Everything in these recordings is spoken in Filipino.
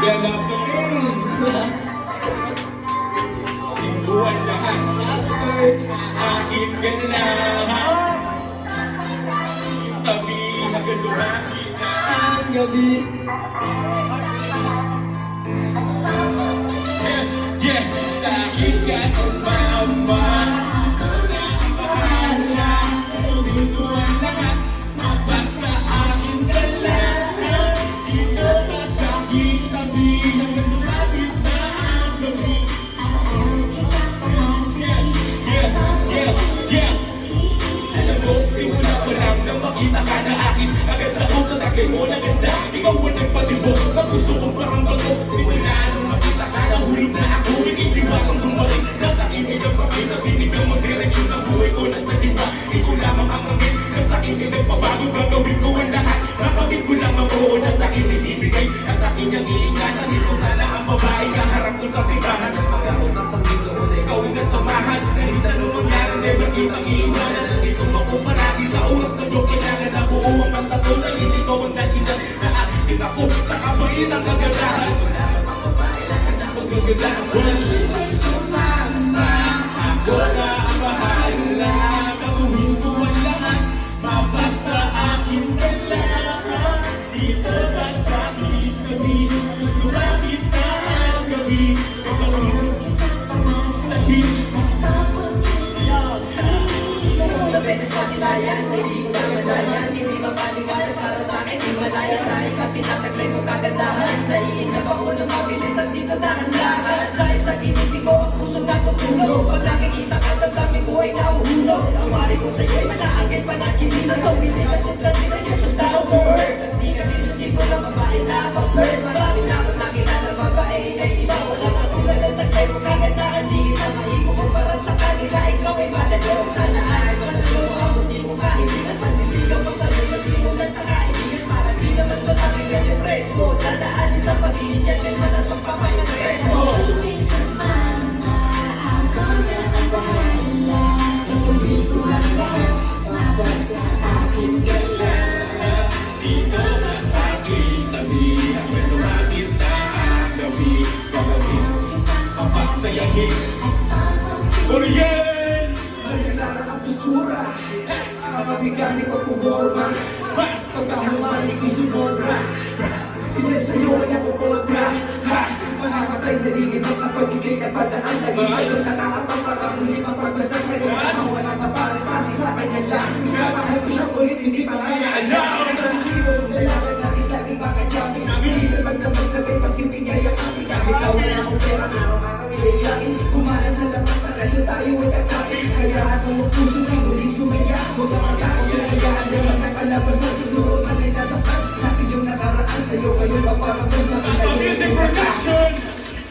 Ganap sa Sinuan lahat sa aking galahan. Tabi nagaluhan kita ang gabi. Yeah, sa akin ka sumama. Ako na ang bahala. Tumintuan lahat mapasa aking galahan. Dito ka sa aking tabi. Nagkasulapit na ang gabi. Yeah. Alam mo, simula pa lang nang makita ka na akin. Agad ako sa takay mo na ganda. Ikaw ang nagpatibok sa puso kong parang bago. Simula nang makita ka na huli na ako. Inidiwakang tumaling nasa akin ay nagpakita. Tinig ang mag-direksyon ng buhay ko nasa diwa. Ikaw lamang ang hangin. Nasa akin ay nagpabago. Gagawin ko ang lahat. Nakamit ko lang mabuo na sa akin ibibigay. At akin niyang iingatan. Ito sana ang babae. Kaharap ko sa simbahan. At pag-ako sa Panginoon. Ikaw ay sasamahan. Kahit anong mangyari. Never kitang iiwanan. Nandito ako parati sa oras na yung kailangan ako. Ang pagtatuloy. Hindi ko ang dahilan na aking ako sa kabaitan kagandahan. Ito lamang ang babae. Lahat na pagkagadasan. May sumama. Ako na ang bahala. Gagawin ko ang lahat. Mabasa aking kailangan. Dito ka sa aking gabi. Sumakit na ang gabi. Gagawin kita pamasahin. Ilang beses na silayan, hindi ko na malayan. Hindi mapaliwanag para sa akin, di malaya. Dahil sa tinataglay mong kagandahan, naiinap ako ng mabilis at dito dahan-dahan. Dahil sa ginising mo, ang puso natutulog. Pag nakikita ka, damdamin ko ay nauhulog. Ang wari ko sa'yo ay malaangin pa na chinita. So hindi masuklan, di na yung sundao bird. Hindi ko lang babae na pag-bird. Maraming dapat nakilala babae na iba. Walang katulad ng taglay mong kagandahan. Di kita maiko kung para sa kanila, ikaw ay malayo. Sana ay matalo ako, di mo kahilingan. Panliligaw pag sano'y masimulan sa kaibigan. Para di naman masabing yan yung presko. Dadaanin sa pag-iinyan, kay manat magpapakan presko. May sumama, ako na ang bahala. Gagawin ko ang lahat, mabasa aking galahan. Dito ka sa aking tabi. Ako sumakit na ang gabi. Gagawin papasayahin. Oriel! Marinara ang postura. Kapamigan ni pagpumorma. Pagkahamani ko'y sumobra. Pinag sa'yo wala ko kontra. Mamamatay na ligid at napagigay na padaan. Lagi sa'yo nakakapang para muli mapagbasag. Nagkakaw wala maparas pati sa kanya lang. Minamahal ko siya ulit hindi pa kanya alam. Nagkakaliwo ng dalaga na islaging makadyamin. Hindi na magkabagsabay pasimpi niya yung aking. Kahit na wala akong pera araw kakamilayain. Kumana sa labas sa resyo tayo ay kakain. Hayaan mo ang puso na muling sumaya. Huwag na magkakong pinayaan naman ang kalabas sa dulo. Malay na sa pag sa akin yung nakaraan. Sa'yo kayo paparamdam sa Music production!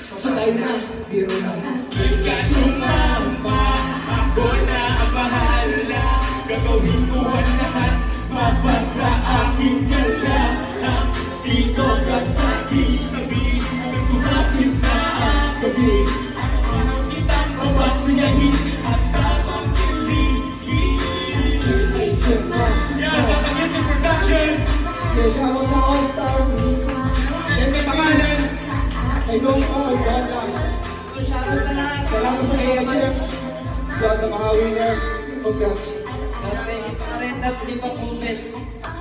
So tayo na, biro na sa Ika sumama, ako na ang bahala. Gagawin ko ang lahat, mapasa aking galahan. Dito ka sa aking tabi, sumapit na ang gabi. Ako kitang mapasayahin at tamang kiligin. May sumama, Yan, Tata Music Production! Shout out sa All-Star. Yan may pangalan. Kay Dong All, Douglas. Salamat sa kaya Jeff. Sa mga winner. Congrats. Para rin na, di pa